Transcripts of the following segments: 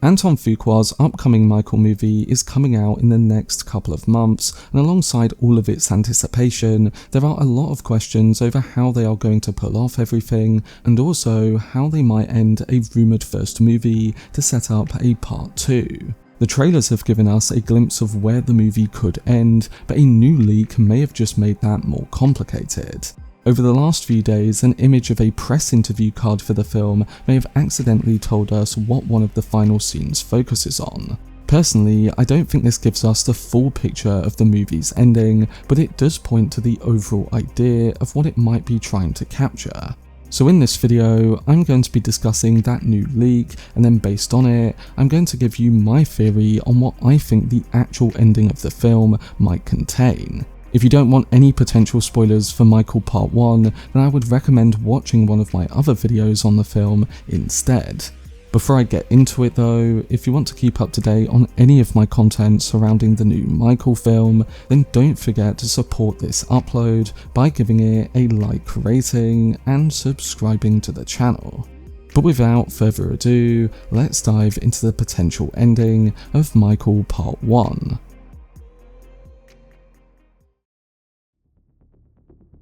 Antoine Fuqua's upcoming Michael movie is coming out in the next couple of months, and alongside all of its anticipation, there are a lot of questions over how they are going to pull off everything, and also how they might end a rumoured first movie to set up a part 2. The trailers have given us a glimpse of where the movie could end, but a new leak may have just made that more complicated. Over the last few days, an image of a press interview card for the film may have accidentally told us what one of the final scenes focuses on. Personally, I don't think this gives us the full picture of the movie's ending, but it does point to the overall idea of what it might be trying to capture. So in this video, I'm going to be discussing that new leak, and then based on it, I'm going to give you my theory on what I think the actual ending of the film might contain. If you don't want any potential spoilers for Michael Part 1, then I would recommend watching one of my other videos on the film instead. Before I get into it though, if you want to keep up to date on any of my content surrounding the new Michael film, then don't forget to support this upload by giving it a like rating and subscribing to the channel. But without further ado, let's dive into the potential ending of Michael Part 1.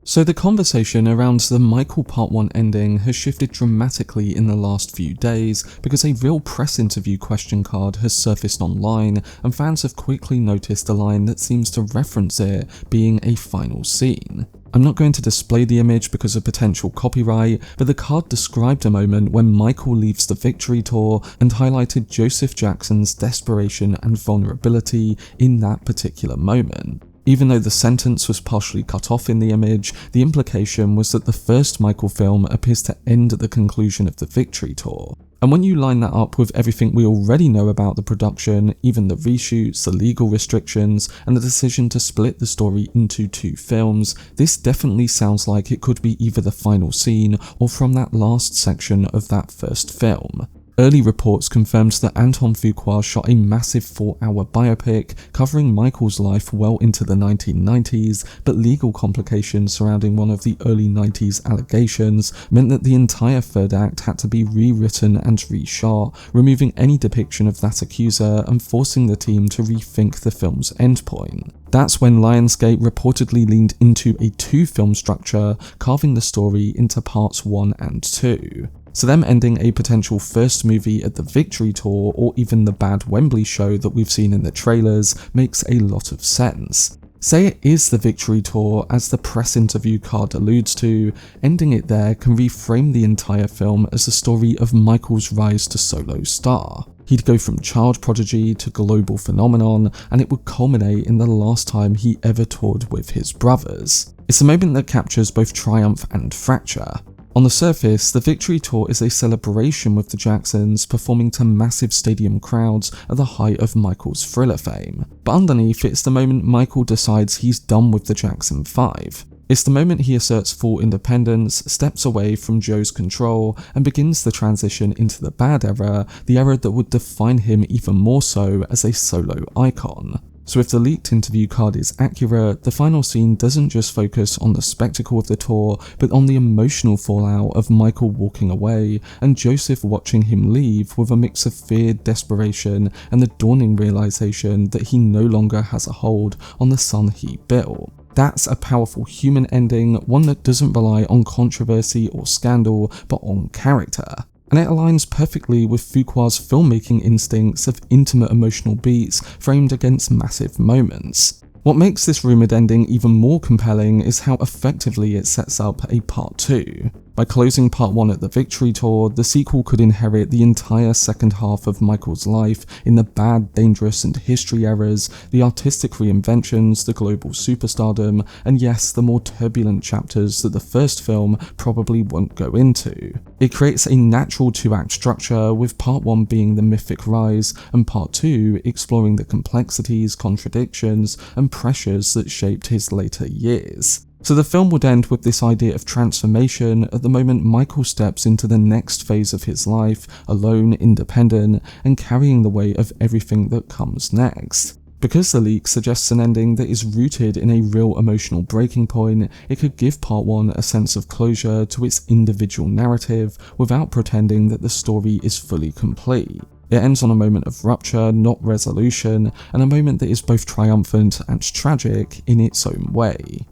So the conversation around the Michael Part 1 ending has shifted dramatically in the last few days because a real press interview question card has surfaced online, and fans have quickly noticed a line that seems to reference it being a final scene. I'm not going to display the image because of potential copyright, but the card described a moment when Michael leaves the victory tour and highlighted Joseph Jackson's desperation and vulnerability in that particular moment. Even though the sentence was partially cut off in the image, the implication was that the first Michael film appears to end at the conclusion of the victory tour. And when you line that up with everything we already know about the production, even the reshoots, the legal restrictions, and the decision to split the story into 2 films, this definitely sounds like it could be either the final scene or from that last section of that first film. Early reports confirmed that Antoine Fuqua shot a massive 4-hour biopic covering Michael's life well into the 1990s, but legal complications surrounding one of the early 90s allegations meant that the entire third act had to be rewritten and reshot, removing any depiction of that accuser and forcing the team to rethink the film's endpoint. That's when Lionsgate reportedly leaned into a 2-film structure, carving the story into parts 1 and 2. So them ending a potential first movie at the Victory Tour or even the bad Wembley show that we've seen in the trailers makes a lot of sense. Say it is the Victory Tour, as the press interview card alludes to, ending it there can reframe the entire film as the story of Michael's rise to solo star. He'd go from child prodigy to global phenomenon, and it would culminate in the last time he ever toured with his brothers. It's a moment that captures both triumph and fracture. On the surface, the Victory Tour is a celebration with the Jacksons performing to massive stadium crowds at the height of Michael's Thriller fame. But underneath, it's the moment Michael decides he's done with the Jackson 5. It's the moment he asserts full independence, steps away from Joe's control, and begins the transition into the bad era, the era that would define him even more so as a solo icon. So if the leaked interview card is accurate, the final scene doesn't just focus on the spectacle of the tour, but on the emotional fallout of Michael walking away and Joseph watching him leave with a mix of fear, desperation, and the dawning realization that he no longer has a hold on the son he built. That's a powerful human ending, one that doesn't rely on controversy or scandal, but on character. And it aligns perfectly with Fuqua's filmmaking instincts of intimate emotional beats framed against massive moments. What makes this rumoured ending even more compelling is how effectively it sets up a part 2. By closing part 1 at the Victory Tour, the sequel could inherit the entire second half of Michael's life in the bad, dangerous, and history eras, the artistic reinventions, the global superstardom, and yes, the more turbulent chapters that the first film probably won't go into. It creates a natural 2-act structure, with part 1 being the mythic rise, and part 2 exploring the complexities, contradictions, and pressures that shaped his later years. So the film would end with this idea of transformation at the moment Michael steps into the next phase of his life, alone, independent, and carrying the weight of everything that comes next. Because the leak suggests an ending that is rooted in a real emotional breaking point, it could give part 1 a sense of closure to its individual narrative without pretending that the story is fully complete. It ends on a moment of rupture, not resolution, and a moment that is both triumphant and tragic in its own way.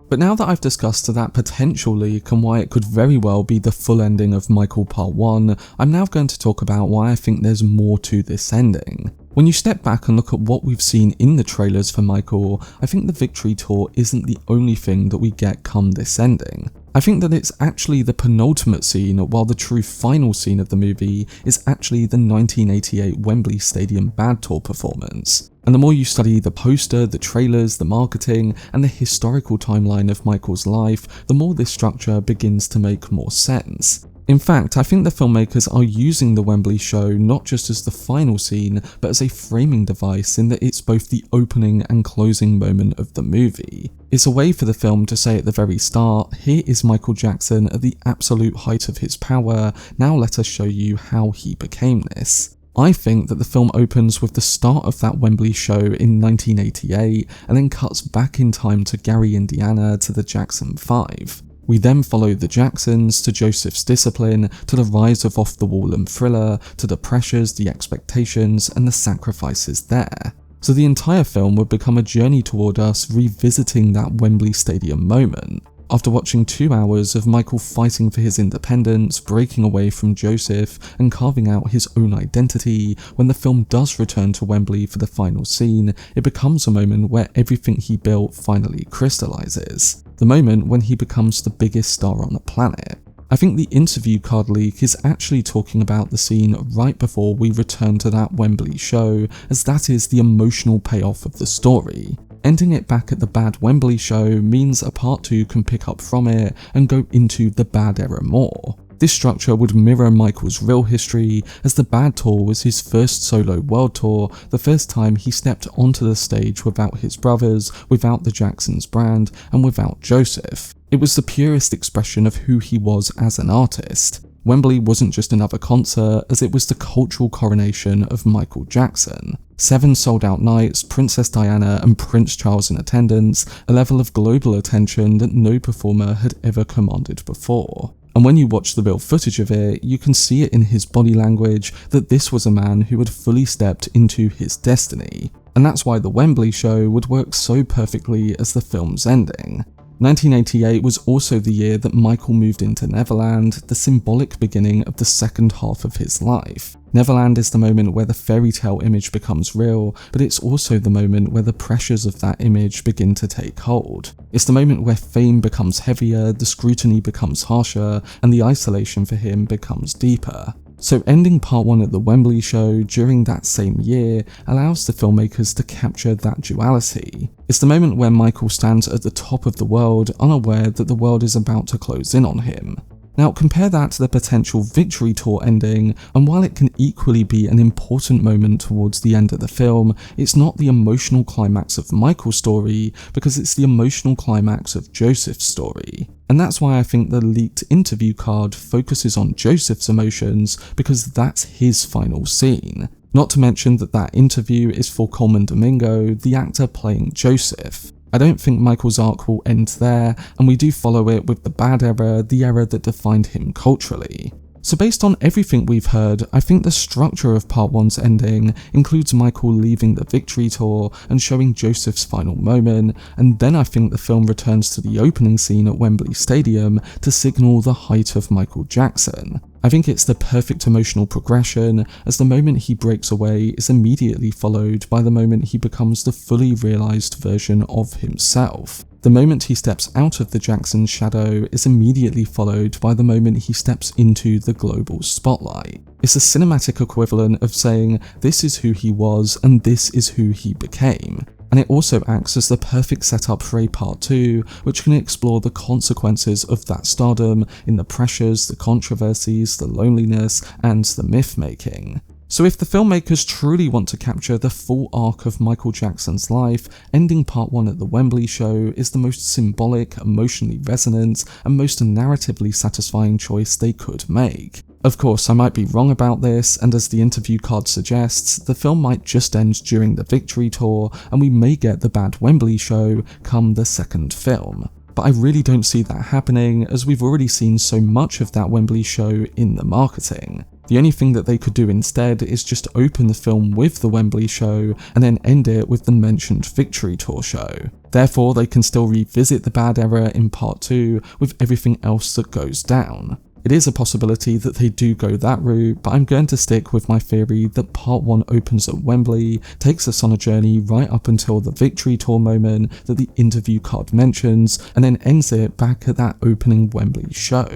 But now that I've discussed that potential leak and why it could very well be the full ending of Michael Part 1, I'm now going to talk about why I think there's more to this ending. When you step back and look at what we've seen in the trailers for Michael, I think the victory tour isn't the only thing that we get come this ending. I think that it's actually the penultimate scene, while the true final scene of the movie is actually the 1988 Wembley Stadium Bad Tour performance. And the more you study the poster, the trailers, the marketing, and the historical timeline of Michael's life, the more this structure begins to make more sense. In fact, I think the filmmakers are using the Wembley show not just as the final scene, but as a framing device in that it's both the opening and closing moment of the movie. It's a way for the film to say at the very start, here is Michael Jackson at the absolute height of his power, now let us show you how he became this. I think that the film opens with the start of that Wembley show in 1988 and then cuts back in time to Gary, Indiana to the Jackson 5. We then follow the Jacksons to Joseph's discipline, to the rise of Off the Wall and Thriller, to the pressures, the expectations, and the sacrifices there. So the entire film would become a journey toward us revisiting that Wembley Stadium moment. After watching 2 hours of Michael fighting for his independence, breaking away from Joseph, and carving out his own identity, when the film does return to Wembley for the final scene, it becomes a moment where everything he built finally crystallizes. The moment when he becomes the biggest star on the planet. I think the interview card leak is actually talking about the scene right before we return to that Wembley show, as that is the emotional payoff of the story. Ending it back at the bad Wembley show means a part 2 can pick up from it and go into the bad era more. This structure would mirror Michael's real history, as the Bad Tour was his first solo world tour, the first time he stepped onto the stage without his brothers, without the Jacksons brand, and without Joseph. It was the purest expression of who he was as an artist. Wembley wasn't just another concert, as it was the cultural coronation of Michael Jackson. 7 sold-out nights, Princess Diana and Prince Charles in attendance, a level of global attention that no performer had ever commanded before. And when you watch the real footage of it, you can see it in his body language that this was a man who had fully stepped into his destiny. And that's why the Wembley show would work so perfectly as the film's ending. 1988 was also the year that Michael moved into Neverland, the symbolic beginning of the second half of his life. Neverland is the moment where the fairy tale image becomes real, but it's also the moment where the pressures of that image begin to take hold. It's the moment where fame becomes heavier, the scrutiny becomes harsher, and the isolation for him becomes deeper. So ending part 1 at the Wembley show during that same year allows the filmmakers to capture that duality. It's the moment where Michael stands at the top of the world, unaware that the world is about to close in on him. Now compare that to the potential victory tour ending, and while it can equally be an important moment towards the end of the film, it's not the emotional climax of Michael's story, because it's the emotional climax of Joseph's story. And that's why I think the leaked interview card focuses on Joseph's emotions, because that's his final scene. Not to mention that that interview is for Colman Domingo, the actor playing Joseph. I don't think Michael's arc will end there, and we do follow it with the bad era, the era that defined him culturally. So based on everything we've heard, I think the structure of part 1's ending includes Michael leaving the victory tour and showing Joseph's final moment, and then I think the film returns to the opening scene at Wembley Stadium to signal the height of Michael Jackson. I think it's the perfect emotional progression, as the moment he breaks away is immediately followed by the moment he becomes the fully realised version of himself. The moment he steps out of the Jackson shadow is immediately followed by the moment he steps into the global spotlight. It's a cinematic equivalent of saying, this is who he was and this is who he became. And it also acts as the perfect setup for a part 2, which can explore the consequences of that stardom in the pressures, the controversies, the loneliness, and the myth-making. So if the filmmakers truly want to capture the full arc of Michael Jackson's life, ending part 1 at the Wembley show is the most symbolic, emotionally resonant, and most narratively satisfying choice they could make. Of course, I might be wrong about this, and as the interview card suggests, the film might just end during the victory tour, and we may get the bad Wembley show come the second film. But I really don't see that happening, as we've already seen so much of that Wembley show in the marketing. The only thing that they could do instead is just open the film with the Wembley show and then end it with the mentioned victory tour show. Therefore, they can still revisit the bad era in part 2 with everything else that goes down. It is a possibility that they do go that route, but I'm going to stick with my theory that part 1 opens at Wembley, takes us on a journey right up until the victory tour moment that the interview card mentions, and then ends it back at that opening Wembley show.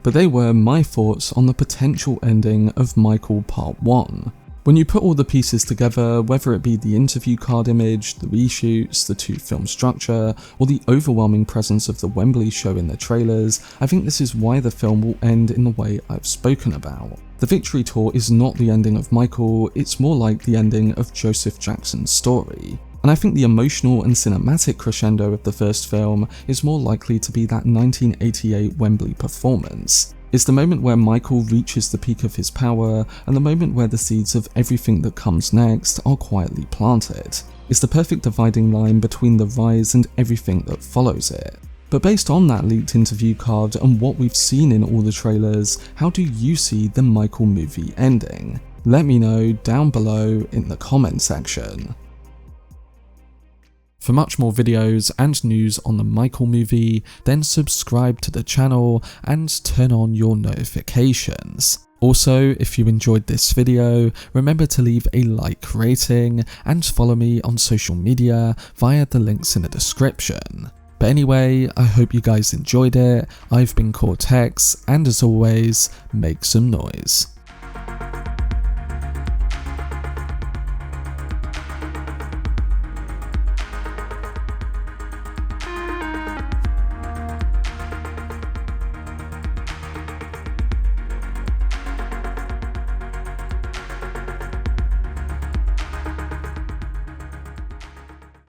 But they were my thoughts on the potential ending of Michael Part 1. When you put all the pieces together, whether it be the interview card image, the reshoots, the 2-film structure, or the overwhelming presence of the Wembley show in the trailers, I think this is why the film will end in the way I've spoken about. The victory tour is not the ending of Michael, it's more like the ending of Joseph Jackson's story. And I think the emotional and cinematic crescendo of the first film is more likely to be that 1988 Wembley performance. It's the moment where Michael reaches the peak of his power, and the moment where the seeds of everything that comes next are quietly planted. It's the perfect dividing line between the rise and everything that follows it. But based on that leaked interview card and what we've seen in all the trailers, how do you see the Michael movie ending? Let me know down below in the comment section. For much more videos and news on the Michael movie, then subscribe to the channel and turn on your notifications. Also, if you enjoyed this video, remember to leave a like rating and follow me on social media via the links in the description. But anyway, I hope you guys enjoyed it. I've been Cortex, and as always, make some noise.